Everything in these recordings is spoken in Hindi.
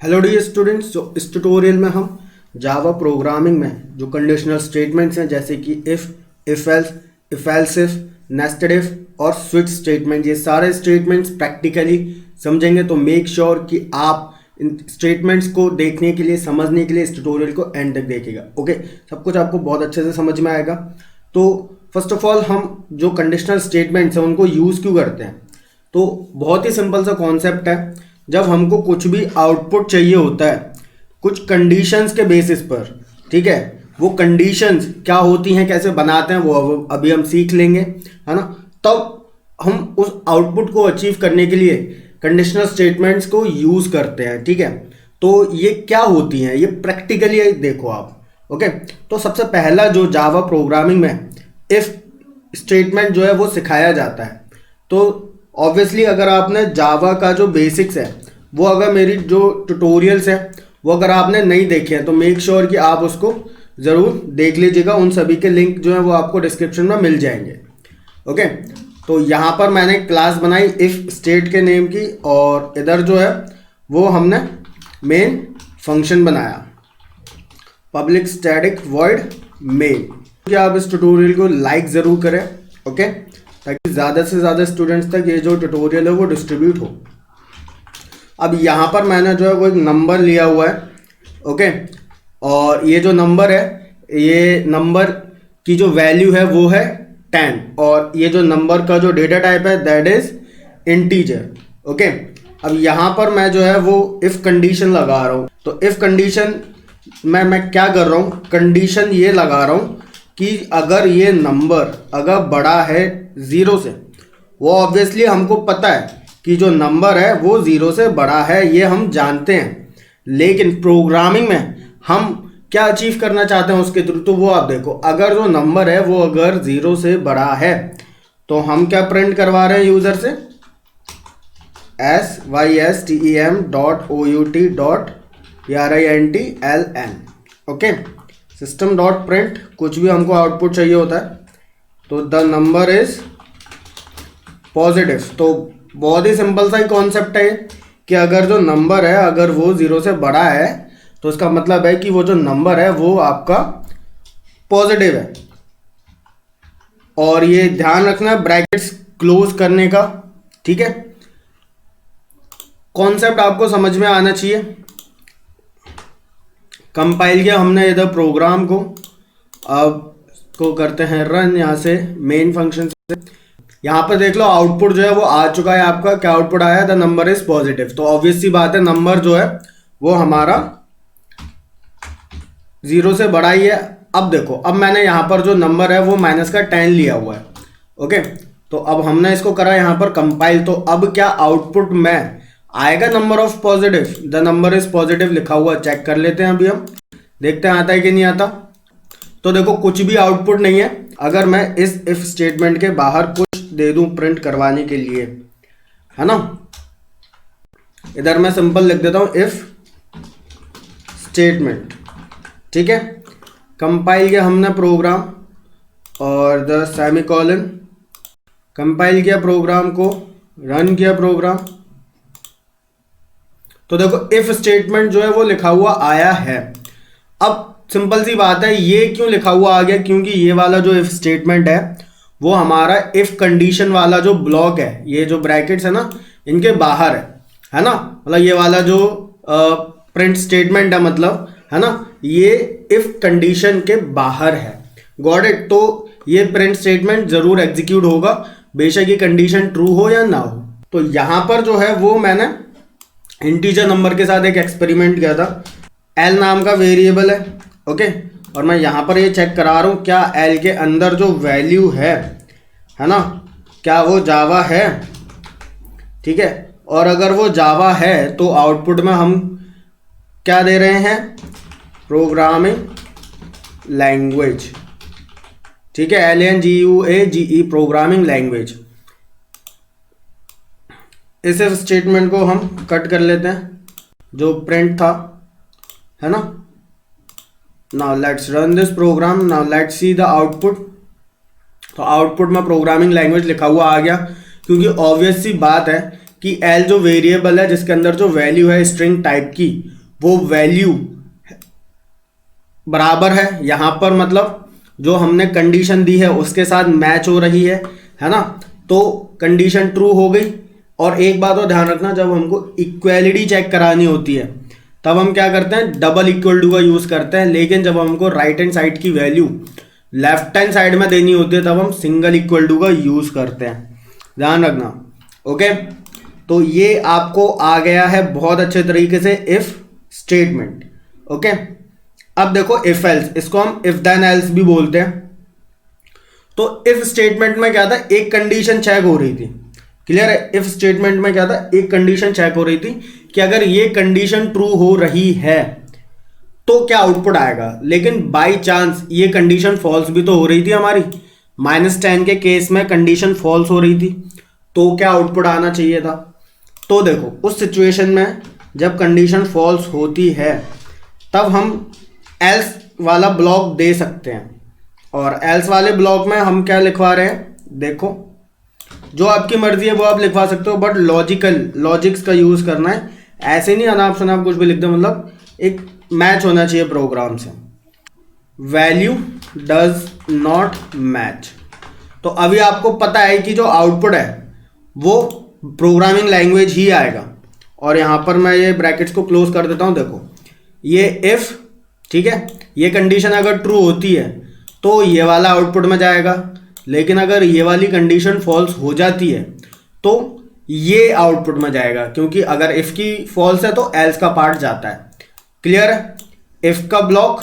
Hello dear students. जो इस ट्यूटोरियल में हम जावा प्रोग्रामिंग में जो कंडीशनल स्टेटमेंट्स हैं जैसे कि if else, if else if, nested if और स्विच स्टेटमेंट, ये सारे स्टेटमेंट्स प्रैक्टिकली समझेंगे। तो मेक श्योर कि आप इन स्टेटमेंट्स को देखने के लिए, समझने के लिए इस ट्यूटोरियल को एंड तक देखिएगा। ओके, सब कुछ आपको बहुत अच्छे से समझ में आएगा। तो फर्स्ट ऑफ ऑल हम जो कंडीशनल स्टेटमेंट्स हैं उनको यूज़ क्यों करते हैं, तो बहुत ही सिंपल सा कॉन्सेप्ट है। जब हमको कुछ भी आउटपुट चाहिए होता है कुछ कंडीशंस के बेसिस पर, ठीक है, वो कंडीशंस क्या होती हैं, कैसे बनाते हैं, वो अभी हम सीख लेंगे, है ना। तब हम उस आउटपुट को अचीव करने के लिए कंडीशनल स्टेटमेंट्स को यूज़ करते हैं, ठीक है। तो ये क्या होती हैं, ये प्रैक्टिकली देखो आप। ओके, तो सबसे पहला जो जावा प्रोग्रामिंग में इफ स्टेटमेंट जो है वो सिखाया जाता है। तो ऑब्वियसली अगर आपने जावा का जो बेसिक्स है वो, अगर मेरी जो ट्यूटोरियल्स है वो अगर आपने नहीं देखे हैं तो मेक श्योर कि आप उसको ज़रूर देख लीजिएगा। उन सभी के लिंक जो है वो आपको डिस्क्रिप्शन में मिल जाएंगे। ओके, तो यहाँ पर मैंने क्लास बनाई इफ स्टेट के नेम की, और इधर जो है वो हमने मेन फंक्शन बनाया, पब्लिक स्टैटिक वॉइड मेन। कि आप इस ट्यूटोरियल को लाइक ज़रूर करें, ओके, ताकि ज़्यादा से ज़्यादा स्टूडेंट्स तक ये जो ट्यूटोरियल है वो डिस्ट्रीब्यूट हो। अब यहाँ पर मैंने जो है वो एक नंबर लिया हुआ है, ओके, और ये जो नंबर है, ये नंबर की जो वैल्यू है वो है 10, और ये जो नंबर का जो डेटा टाइप है दैट इज इंटीजर। ओके, अब यहाँ पर मैं जो है वो इफ़ कंडीशन लगा रहा हूँ। तो इफ़ कंडीशन में मैं क्या कर रहा हूँ, कंडीशन ये लगा रहा हूँ कि अगर ये नंबर अगर बड़ा है 0 से, वो ऑब्वियसली हमको पता है कि जो नंबर है वो 0 से बड़ा है, ये हम जानते हैं। लेकिन प्रोग्रामिंग में हम क्या अचीव करना चाहते हैं उसके थ्रू, तो वो आप देखो, अगर जो नंबर है वो अगर 0 से बड़ा है तो हम क्या प्रिंट करवा रहे हैं यूज़र से, system.out.println। Okay, system dot print, कुछ भी हमको आउटपुट चाहिए होता है, तो द नंबर इज पॉजिटिव। तो बहुत ही सिंपल सा ही कॉन्सेप्ट है कि अगर जो नंबर है अगर वो 0 से बड़ा है तो इसका मतलब है कि वो जो नंबर है वो आपका पॉजिटिव है। और ये ध्यान रखना ब्रैकेट्स क्लोज करने का, ठीक है। कॉन्सेप्ट आपको समझ में आना चाहिए। कंपाइल किया हमने इधर प्रोग्राम को, अब को करते हैं रन यहाँ से मेन फंक्शन से। यहाँ पर देख लो आउटपुट जो है वो आ चुका है आपका। क्या आउटपुट आया, द नंबर इज पॉजिटिव। तो ऑब्वियस सी बात है नंबर जो है वो हमारा 0 से बड़ा ही है। अब देखो, अब मैंने यहाँ पर जो नंबर है वो माइनस का 10 लिया हुआ है। ओके, तो अब हमने इसको करा यहाँ पर कंपाइल। तो अब क्या आउटपुट में आएगा, number of positive, the number is positive लिखा हुआ। चेक कर लेते हैं अभी हम, देखते हैं आता है कि नहीं आता। तो देखो कुछ भी आउटपुट नहीं है। अगर मैं इस इफ स्टेटमेंट के बाहर कुछ दे दूं प्रिंट करवाने के लिए, है ना, इधर मैं सिंपल लिख देता हूं इफ स्टेटमेंट, ठीक है। कंपाइल किया हमने प्रोग्राम और द सेमीकोलन, कंपाइल किया प्रोग्राम को, रन किया प्रोग्राम। तो देखो इफ स्टेटमेंट जो है वो लिखा हुआ आया है। अब सिंपल सी बात है, ये क्यों लिखा हुआ आ गया, क्योंकि ये वाला जो इफ स्टेटमेंट है वो हमारा इफ कंडीशन वाला जो ब्लॉक है, ये जो ब्रैकेट्स है ना इनके बाहर है ना, मतलब ये वाला जो प्रिंट स्टेटमेंट है, मतलब है ना, ये इफ कंडीशन के बाहर है। Got it. तो ये प्रिंट स्टेटमेंट जरूर एग्जीक्यूट होगा, बेशक ये कंडीशन ट्रू हो या ना हो। तो यहां पर जो है वो मैंने इंटीजर नंबर के साथ एक एक्सपेरिमेंट किया था। एल नाम का वेरिएबल है, ओके, और मैं यहाँ पर ये चेक करा रहा हूँ क्या एल के अंदर जो वैल्यू है ना, क्या वो जावा है, ठीक है। और अगर वो जावा है तो आउटपुट में हम क्या दे रहे हैं, प्रोग्रामिंग लैंग्वेज, ठीक है, LNGUAGE प्रोग्रामिंग लैंग्वेज। इस स्टेटमेंट को हम कट कर लेते हैं जो प्रिंट था, है ना। Now let's run this program, now let's see the output. तो आउटपुट में प्रोग्रामिंग लैंग्वेज लिखा हुआ आ गया, क्योंकि ऑब्वियस सी बात है कि एल जो वेरिएबल है जिसके अंदर जो वैल्यू है स्ट्रिंग टाइप की, वो वैल्यू बराबर है यहाँ पर, मतलब जो हमने कंडीशन दी है उसके साथ मैच हो रही है ना, तो कंडीशन ट्रू हो गई। और एक बात और ध्यान रखना, जब हमको इक्वेलिटी चेक करानी होती है तब हम क्या करते हैं, डबल इक्वल टू का यूज करते हैं, लेकिन जब हमको राइट हैंड साइड की वैल्यू लेफ्ट हैंड साइड में देनी होती है तब हम सिंगल इक्वल टू का यूज करते हैं, ध्यान रखना। ओके, तो ये आपको आ गया है बहुत अच्छे तरीके से इफ स्टेटमेंट। ओके, अब देखो इफ एल्स, इसको हम इफ देन एल्स भी बोलते हैं। तो इफ स्टेटमेंट में क्या था, एक कंडीशन चेक हो रही थी, क्लियर है। इफ स्टेटमेंट में क्या था, एक कंडीशन चेक हो रही थी कि अगर ये कंडीशन ट्रू हो रही है तो क्या आउटपुट आएगा, लेकिन बाय चांस ये कंडीशन फॉल्स भी तो हो रही थी हमारी, -10 के केस में कंडीशन फॉल्स हो रही थी, तो क्या आउटपुट आना चाहिए था। तो देखो उस सिचुएशन में जब कंडीशन फॉल्स होती है तब हम एल्स वाला ब्लॉक दे सकते हैं, और एल्स वाले ब्लॉक में हम क्या लिखवा रहे हैं, देखो जो आपकी मर्जी है वो आप लिखवा सकते हो, बट लॉजिक्स का यूज करना है, ऐसे नहीं अनाप शनाप कुछ भी लिख दो, मतलब एक मैच होना चाहिए प्रोग्राम से। वैल्यू डज नॉट मैच, तो अभी आपको पता है कि जो आउटपुट है वो प्रोग्रामिंग लैंग्वेज ही आएगा। और यहां पर मैं ये ब्रैकेट्स को क्लोज कर देता हूं, देखो ये इफ, ठीक है, ये कंडीशन अगर ट्रू होती है तो ये वाला आउटपुट में जाएगा, लेकिन अगर ये वाली कंडीशन फॉल्स हो जाती है तो ये आउटपुट में जाएगा, क्योंकि अगर इफ की फॉल्स है तो एल्स का पार्ट जाता है, क्लियर है। इफ का ब्लॉक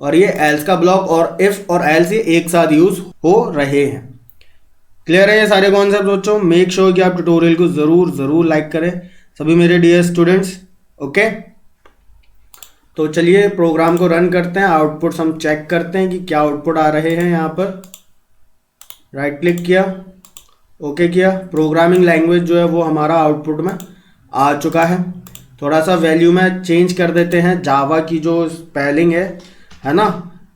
और ये एल्स का ब्लॉक, और इफ और एल्स ये एक साथ यूज हो रहे हैं, क्लियर है ये सारे कॉन्सेप्ट बच्चों। मेक श्योर कि आप ट्यूटोरियल को जरूर लाइक करें सभी मेरे डियर स्टूडेंट्स। ओके, तो चलिए प्रोग्राम को रन करते हैं, आउटपुट्स हम चेक करते हैं कि क्या आउटपुट आ रहे हैं। यहाँ पर राइट क्लिक किया, ओके किया, प्रोग्रामिंग लैंग्वेज जो है वो हमारा आउटपुट में आ चुका है। थोड़ा सा वैल्यू में चेंज कर देते हैं, जावा की जो स्पेलिंग है ना,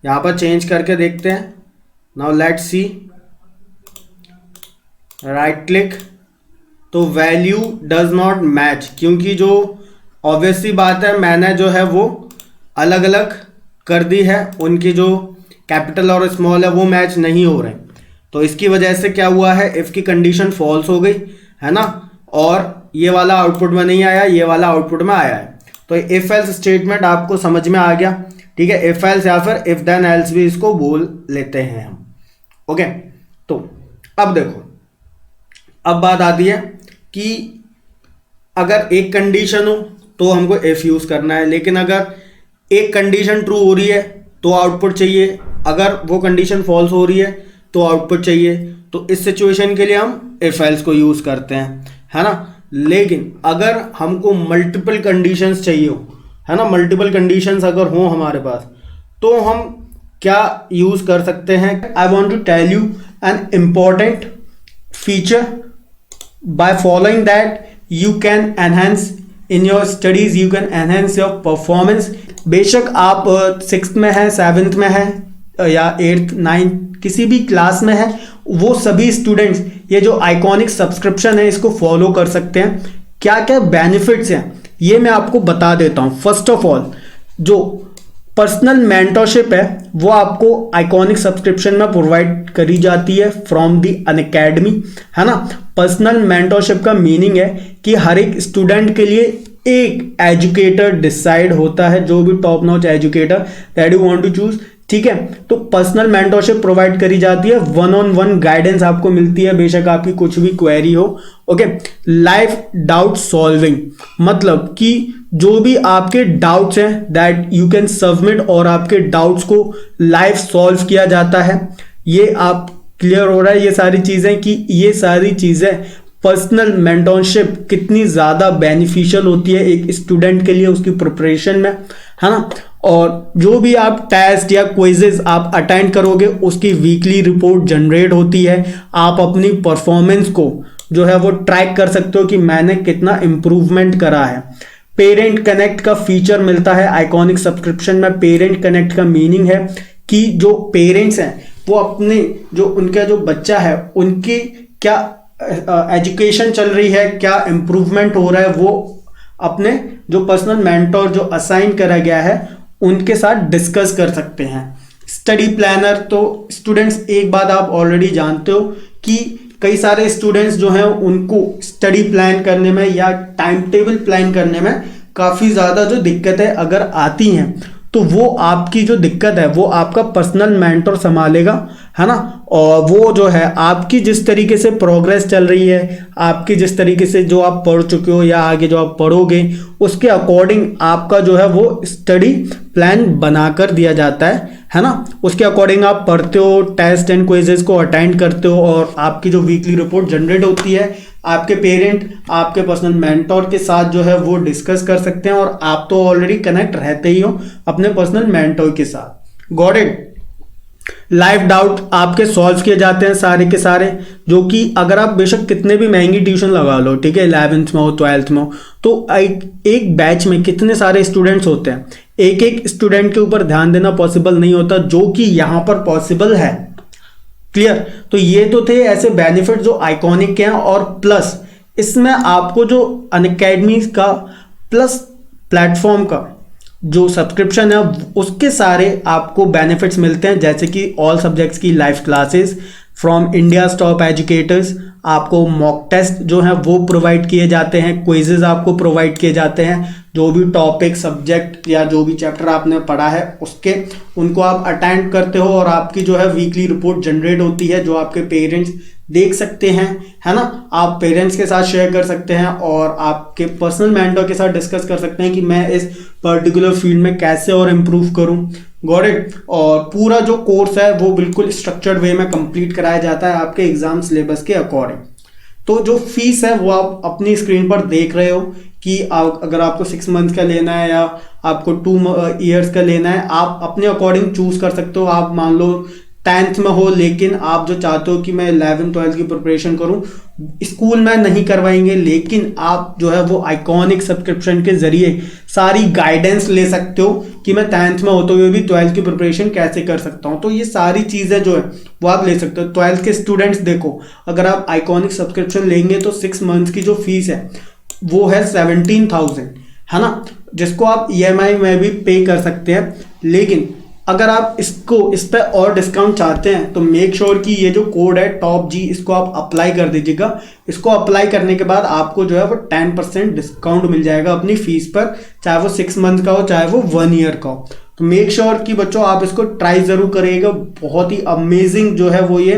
यहाँ पर चेंज करके देखते हैं। Now let's C, right click, तो वैल्यू डज नॉट मैच, क्योंकि जो ऑब्वियस सी बात है मैंने जो है वो अलग अलग कर दी है, उनकी जो कैपिटल और स्मॉल है वो मैच नहीं हो रहे, तो इसकी वजह से क्या हुआ है, इफ की कंडीशन फॉल्स हो गई है ना, और ये वाला आउटपुट में नहीं आया, ये वाला आउटपुट में आया है। तो इफ एल्स स्टेटमेंट आपको समझ में आ गया, ठीक है। इफ एल्स या फिर इफ देन एल्स भी इसको बोल लेते हैं हम। ओके, तो अब देखो, अब बात आती है कि अगर एक कंडीशन हो तो हमको इफ यूज करना है, लेकिन अगर एक कंडीशन ट्रू हो रही है तो आउटपुट चाहिए, अगर वो कंडीशन फॉल्स हो रही है तो आउटपुट चाहिए। तो इस सिचुएशन के लिए हम इफ एल्स को यूज करते हैं, है ना। लेकिन अगर हमको मल्टीपल कंडीशंस चाहिए हो, है ना, मल्टीपल कंडीशंस अगर हो हमारे पास, तो हम क्या यूज कर सकते हैं। I want to tell you an important feature, by following that you can enhance in your studies, you can enhance your performance. बेशक आप 6th में है, 7th में है, या 8th 9th किसी भी क्लास में है, वो सभी स्टूडेंट्स ये जो आइकॉनिक सब्सक्रिप्शन है इसको फॉलो कर सकते हैं। क्या क्या बेनिफिट्स हैं ये मैं आपको बता देता हूं। फर्स्ट ऑफ ऑल, जो पर्सनल मेंटरशिप है वो आपको आइकॉनिक सब्सक्रिप्शन में प्रोवाइड करी जाती है फ्रॉम दी अनअकैडमी, है ना। पर्सनल मेंटरशिप का मीनिंग है कि हर एक स्टूडेंट के लिए एक एजुकेटर डिसाइड होता है, जो भी top notch educator that you want to choose, ठीक है। तो पर्सनल मेंटरशिप प्रोवाइड करी जाती है, 1-on-1 गाइडेंस आपको मिलती है, बेशक आपकी कुछ भी क्वेरी हो। ओके, लाइव डाउट सॉल्विंग, मतलब कि जो भी आपके डाउट्स हैं दैट यू कैन सबमिट, और आपके डाउट्स को लाइव सॉल्व किया जाता है। ये आप क्लियर हो रहा है ये सारी चीजें, कि ये सारी चीजें पर्सनल मेंटरशिप कितनी ज्यादा बेनिफिशियल होती है एक स्टूडेंट के लिए उसकी प्रिपरेशन में, है ना। और जो भी आप टेस्ट या क्विजेस आप अटेंड करोगे उसकी वीकली रिपोर्ट जनरेट होती है। आप अपनी परफॉर्मेंस को जो है वो ट्रैक कर सकते हो कि मैंने कितना इंप्रूवमेंट करा है। पेरेंट कनेक्ट का फीचर मिलता है आइकॉनिक सब्सक्रिप्शन में। पेरेंट कनेक्ट का मीनिंग है कि जो पेरेंट्स हैं वो अपने जो उनका जो बच्चा है उनकी क्या एजुकेशन चल रही है, क्या इम्प्रूवमेंट हो रहा है, वो अपने जो पर्सनल मेंटोर जो असाइन करा गया है उनके साथ डिस्कस कर सकते हैं। स्टडी प्लानर, तो स्टूडेंट्स एक बात आप ऑलरेडी जानते हो कि कई सारे स्टूडेंट्स जो हैं उनको स्टडी प्लान करने में या टाइम टेबल प्लान करने में काफ़ी ज़्यादा जो दिक्कतें अगर आती हैं, तो वो आपकी जो दिक्कत है वो आपका पर्सनल मेंटर संभालेगा, है ना। और वो जो है आपकी जिस तरीके से प्रोग्रेस चल रही है, आपकी जिस तरीके से जो आप पढ़ चुके हो या आगे जो आप पढ़ोगे, उसके अकॉर्डिंग आपका जो है वो स्टडी प्लान बनाकर दिया जाता है ना। उसके अकॉर्डिंग आप पढ़ते हो, टेस्ट एंड क्विजेस को अटेंड करते हो, और आपकी जो वीकली रिपोर्ट जनरेट होती है, आपके पेरेंट आपके पर्सनल मेंटोर के साथ जो है वो डिस्कस कर सकते हैं, और आप तो ऑलरेडी कनेक्ट रहते ही हो अपने पर्सनल मेंटोर के साथ। Got it. लाइफ डाउट आपके सॉल्व किए जाते हैं सारे के सारे, जो कि अगर आप बेशक कितने भी महंगी ट्यूशन लगा लो, ठीक है, 11th में हो 12th में हो, तो एक बैच में कितने सारे स्टूडेंट्स होते हैं, एक एक स्टूडेंट के ऊपर ध्यान देना पॉसिबल नहीं होता, जो कि यहाँ पर पॉसिबल है। क्लियर। तो ये तो थे ऐसे बेनिफिट जो आइकॉनिक के हैं, और प्लस इसमें आपको जो अनअकैडमी का प्लस प्लेटफॉर्म का जो सब्सक्रिप्शन है उसके सारे आपको बेनिफिट्स मिलते हैं, जैसे कि ऑल सब्जेक्ट्स की live classes from India top educators, आपको मॉक टेस्ट जो है वो प्रोवाइड किए जाते हैं, क्विजेज आपको प्रोवाइड किए जाते हैं, जो भी टॉपिक सब्जेक्ट या जो भी चैप्टर आपने पढ़ा है उसके उनको आप अटेंड करते हो, और आपकी जो है वीकली रिपोर्ट जनरेट होती है, जो आपके पेरेंट्स देख सकते हैं, है ना। आप पेरेंट्स के साथ शेयर कर सकते हैं, और आपके पर्सनल मेंटर के साथ डिस्कस कर सकते हैं कि मैं इस पर्टिकुलर फील्ड में कैसे और इम्प्रूव करूं। Got it. और पूरा जो कोर्स है वो बिल्कुल स्ट्रक्चर्ड वे में कंप्लीट कराया जाता है आपके एग्जाम सिलेबस के अकॉर्डिंग। तो जो फीस है वो आप अपनी स्क्रीन पर देख रहे हो कि अगर आपको 6 मंथ का लेना है या आपको 2 ईयर्स का लेना है, आप अपने अकॉर्डिंग चूज कर सकते हो। आप मान लो 10th में हो, लेकिन आप जो चाहते हो कि मैं 11th 12th की प्रिपरेशन करूं, स्कूल में नहीं करवाएंगे, लेकिन आप जो है वो आइकॉनिक सब्सक्रिप्शन के जरिए सारी गाइडेंस ले सकते हो कि मैं 10th में होते हुए भी 12th की प्रिपरेशन कैसे कर सकता हूं। तो ये सारी चीज़ें जो है वो आप ले सकते हो। 12th के स्टूडेंट्स देखो, अगर आप आइकॉनिक सब्सक्रिप्शन लेंगे तो 6 मंथ की जो फीस है वो है 17,000, है ना, जिसको आप EMI में भी पे कर सकते हैं। लेकिन अगर आप इस पर और डिस्काउंट चाहते हैं तो मेक श्योर कि ये जो कोड है टॉप जी, इसको आप अप्लाई कर दीजिएगा। इसको अप्लाई करने के बाद आपको जो है वो 10% डिस्काउंट मिल जाएगा अपनी फीस पर, चाहे वो 6 मंथ का हो चाहे वो 1 ईयर का हो। तो मेक श्योर कि बच्चों आप इसको ट्राई जरूर करिएगा। बहुत ही अमेजिंग जो है वो ये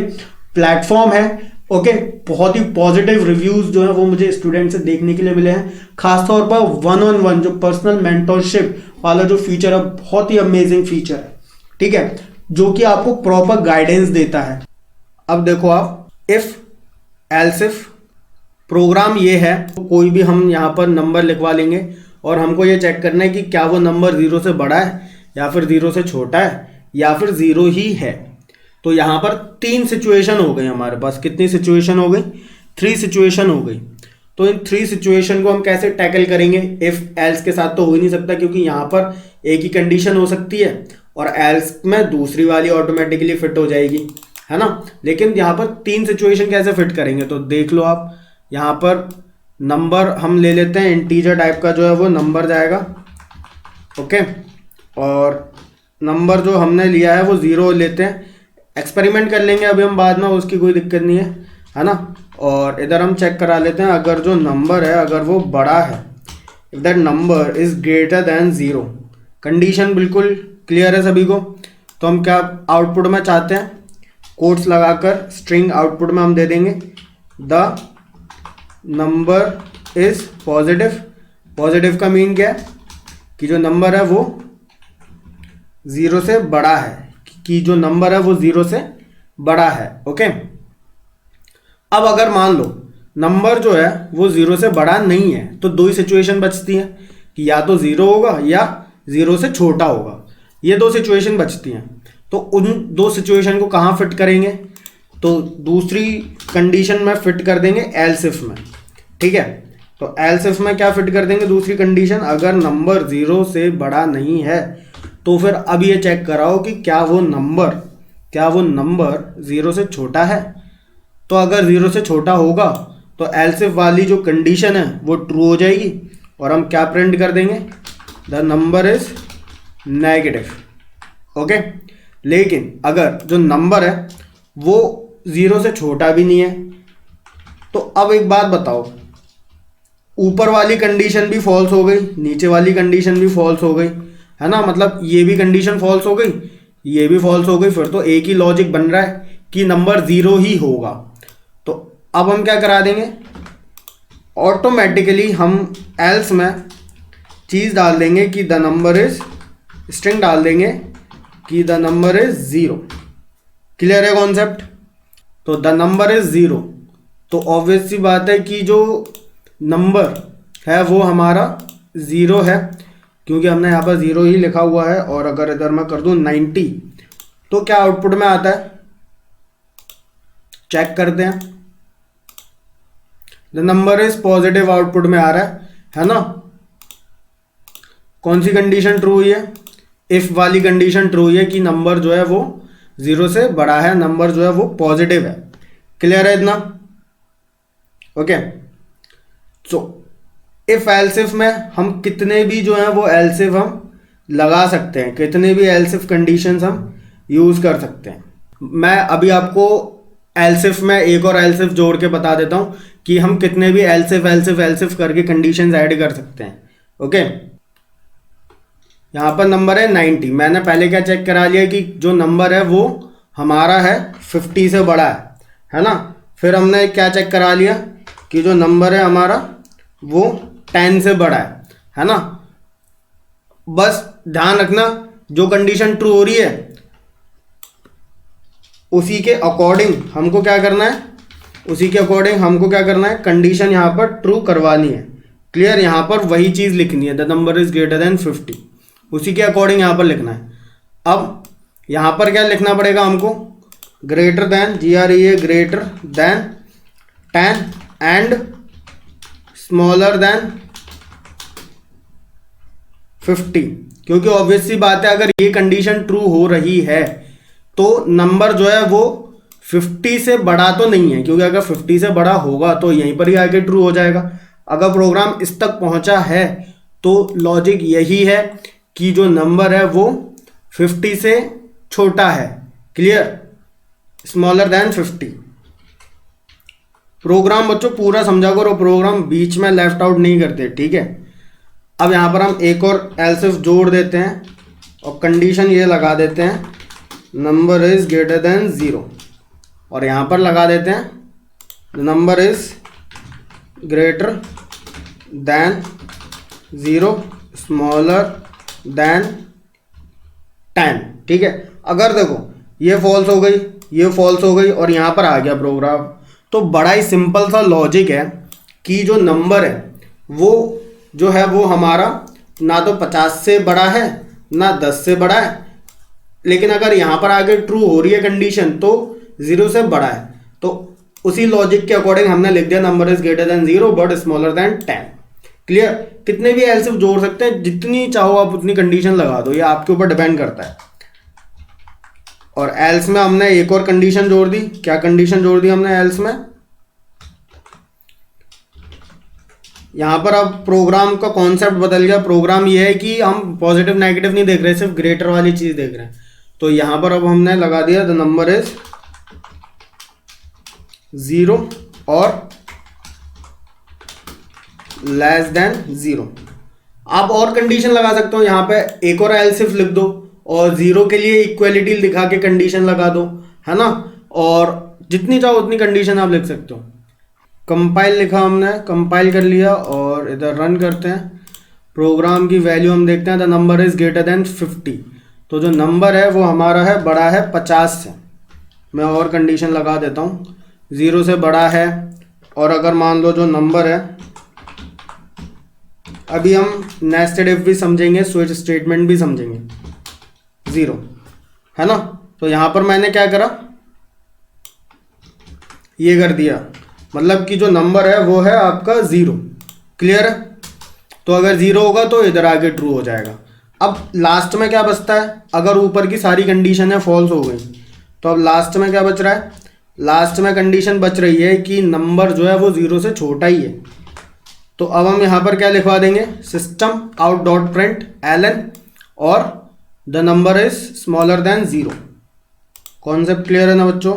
प्लेटफॉर्म है। ओके, बहुत ही पॉजिटिव रिव्यूज जो है वो मुझे स्टूडेंट से देखने के लिए मिले हैं। खासतौर पर 1-on-1 जो पर्सनल मेंटरशिप वाला जो फीचर है, बहुत ही अमेजिंग फीचर है, ठीक है, जो कि आपको प्रॉपर गाइडेंस देता है। अब देखो आप, इफ एल्स इफ प्रोग्राम ये है, तो कोई भी हम यहाँ पर नंबर लिखवा लेंगे और हमको ये चेक करना है कि क्या वो नंबर 0 से बड़ा है या फिर 0 से छोटा है या फिर 0 ही है। तो यहाँ पर 3 सिचुएशन हो गई हमारे पास। कितनी सिचुएशन हो गई? 3 सिचुएशन हो गई। तो इन 3 सिचुएशन को हम कैसे टैकल करेंगे? इफ एल्स के साथ तो हो ही नहीं सकता, क्योंकि यहाँ पर एक ही कंडीशन हो सकती है और एल्स में दूसरी वाली ऑटोमेटिकली फिट हो जाएगी, है ना। लेकिन यहाँ पर 3 सिचुएशन कैसे फिट करेंगे? तो देख लो आप, यहाँ पर नंबर हम ले लेते हैं, इंटीजर टाइप का जो है वो नंबर जाएगा, ओके। और नंबर जो हमने लिया है वो 0 लेते हैं। एक्सपेरिमेंट कर लेंगे अभी हम बाद में, उसकी कोई दिक्कत नहीं है ना। और इधर हम चेक करा लेते हैं, अगर जो नंबर है अगर वो बड़ा है, if that number is greater than 0, condition बिल्कुल क्लियर है सभी को। तो हम क्या आउटपुट में चाहते हैं, कोट्स लगाकर स्ट्रिंग आउटपुट में हम दे देंगे the number is positive. Positive का मीन क्या है कि जो नंबर है वो 0 से बड़ा है, कि जो नंबर है वो 0 से बड़ा है, ओके। अब अगर मान लो नंबर जो है वो 0 से बड़ा नहीं है, तो 2 ही सिचुएशन बचती हैं कि या तो 0 होगा या 0 से छोटा होगा। ये 2 सिचुएशन बचती हैं। तो उन 2 सिचुएशन को कहाँ फिट करेंगे? तो दूसरी कंडीशन में फिट कर देंगे एल्स इफ में, ठीक है। तो एल्स इफ में क्या फिट कर देंगे? दूसरी कंडीशन, अगर नंबर 0 से बड़ा नहीं है तो फिर अब ये चेक कराओ कि क्या वो नंबर 0 से छोटा है तो अगर 0 से छोटा होगा तो एल्स इफ वाली जो कंडीशन है वो ट्रू हो जाएगी और हम क्या प्रिंट कर देंगे, the number is negative. Okay, लेकिन अगर जो नंबर है वो 0 से छोटा भी नहीं है, तो अब एक बात बताओ, ऊपर वाली कंडीशन भी फॉल्स हो गई, नीचे वाली कंडीशन भी फॉल्स हो गई, है ना, मतलब ये भी कंडीशन फॉल्स हो गई, ये भी फॉल्स हो गई, फिर तो एक ही लॉजिक बन रहा है कि नंबर 0 ही होगा। तो अब हम क्या करा देंगे, ऑटोमेटिकली हम एल्स में चीज़ डाल देंगे कि द नंबर इज, स्ट्रिंग डाल देंगे कि द नंबर इज 0। क्लियर है कॉन्सेप्ट? तो द नंबर इज 0, तो ऑब्वियस सी बात है कि जो नंबर है वो हमारा 0 है, क्योंकि हमने यहाँ पर 0 ही लिखा हुआ है। और अगर इधर मैं कर दूँ 90 तो क्या आउटपुट में आता है, चेक करते हैं। The number is positive output में आ रहा है ना। कौन सी कंडीशन ट्रू हुई है, इफ वाली कंडीशन ट्रू हुई है कि नंबर जो है वो 0 से बड़ा है, नंबर जो है वो पॉजिटिव है। क्लियर है इतना? Okay, so if else if में हम कितने भी जो है वो एल्स इफ हम लगा सकते हैं, कितने भी एल्स इफ कंडीशंस हम यूज कर सकते हैं। मैं अभी आपको एल्स इफ में एक और एल्स इफ जोड़ के बता देता हूं कि हम कितने भी एल्स इफ करके कंडीशंस ऐड कर सकते हैं। ओके, यहां पर नंबर है 90, मैंने पहले क्या चेक करा लिया कि जो नंबर है वो हमारा है 50 से बड़ा है ना। फिर हमने क्या चेक करा लिया कि जो नंबर है हमारा वो 10 से बड़ा है ना। बस ध्यान रखना, जो कंडीशन ट्रू हो रही है उसी के अकॉर्डिंग हमको क्या करना है, उसी के अकॉर्डिंग हमको क्या करना है, कंडीशन यहाँ पर ट्रू करवानी है। क्लियर? यहाँ पर वही चीज़ लिखनी है, the number is greater than 50, उसी के अकॉर्डिंग यहाँ पर लिखना है। अब यहाँ पर क्या लिखना पड़ेगा हमको, greater than, GREA greater than 10 and smaller than 50, क्योंकि ऑब्वियस सी बात है अगर ये कंडीशन ट्रू हो रही है तो नंबर जो है वो 50 से बड़ा तो नहीं है, क्योंकि अगर 50 से बड़ा होगा तो यहीं पर ही आके ट्रू हो जाएगा। अगर प्रोग्राम इस तक पहुंचा है तो लॉजिक यही है कि जो नंबर है वो 50 से छोटा है। क्लियर? Smaller than 50। प्रोग्राम बच्चों पूरा समझा करो, प्रोग्राम बीच में लेफ्ट आउट नहीं करते, ठीक है। अब यहाँ पर हम एक और एल्स इफ जोड़ देते हैं और कंडीशन ये लगा देते हैं, नंबर इज ग्रेटर देन 0, और यहाँ पर लगा देते हैं number is greater than 0 smaller than 10। ठीक है, अगर देखो ये फॉल्स हो गई, ये फॉल्स हो गई और यहाँ पर आ गया प्रोग्राम, तो बड़ा ही सिंपल सा लॉजिक है कि जो नंबर है वो जो है वो हमारा ना तो 50 से बड़ा है ना 10 से बड़ा है, लेकिन अगर यहाँ पर आगे ट्रू हो रही है कंडीशन तो 0 से बड़ा है, तो उसी लॉजिक के अकॉर्डिंग हमने लिख दिया number is greater than 0 but smaller than 10। Clear? कितने भी एल्स इफ जोड़ सकते हैं, जितनी चाहो आप उतनी कंडीशन लगा दो, ये आपके ऊपर डिपेंड करता है। और एल्स में हमने एक और कंडीशन जोड़ दी। क्या कंडीशन जोड़ दी हमने एल्स में? यहां पर अब प्रोग्राम का कॉन्सेप्ट बदल गया। प्रोग्राम ये है कि हम पॉजिटिव नेगेटिव नहीं देख रहे, सिर्फ ग्रेटर वाली चीज देख रहे हैं। तो यहां पर अब हमने लगा दिया द नंबर इज 0 और लेस देन 0। आप और कंडीशन लगा सकते हो, यहां पे एक और एल्स इफ लिख दो और 0 के लिए इक्वलिटी दिखा के कंडीशन लगा दो, है ना। और जितनी चाहो उतनी कंडीशन आप लिख सकते हो। कंपाइल लिखा हमने, कंपाइल कर लिया और इधर रन करते हैं। प्रोग्राम की वैल्यू हम देखते हैं, the number is greater than 50। तो जो नंबर है वो हमारा है बड़ा है 50 से। मैं और कंडीशन लगा देता हूँ, 0 से बड़ा है। और अगर मान लो जो नंबर है, अभी हम नेस्टेड इफ भी समझेंगे, स्विच स्टेटमेंट भी समझेंगे, 0 है ना। तो यहां पर मैंने क्या करा, ये कर दिया, मतलब कि जो नंबर है वो है आपका 0। क्लियर है? तो अगर 0 होगा तो इधर आगे ट्रू हो जाएगा। अब लास्ट में क्या बचता है, अगर ऊपर की सारी कंडीशन है फॉल्स हो गई तो अब लास्ट में क्या बच रहा है, लास्ट में कंडीशन बच रही है कि नंबर जो है वो 0 से छोटा ही है। तो अब हम यहाँ पर क्या लिखवा देंगे, system out dot print ln और the number is smaller than 0। Concept clear है ना बच्चों?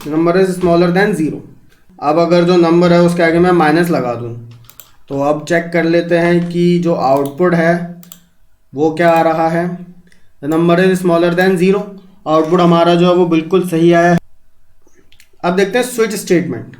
Number is smaller than 0। अब अगर जो नंबर है उसके आगे मैं माइनस लगा दूँ तो अब चेक कर लेते हैं कि जो आउटपुट है वो क्या आ रहा है। The number is smaller than 0, output हमारा जो है वो बिल्कुल सही आया है। अब देखते हैं स्विच स्टेटमेंट।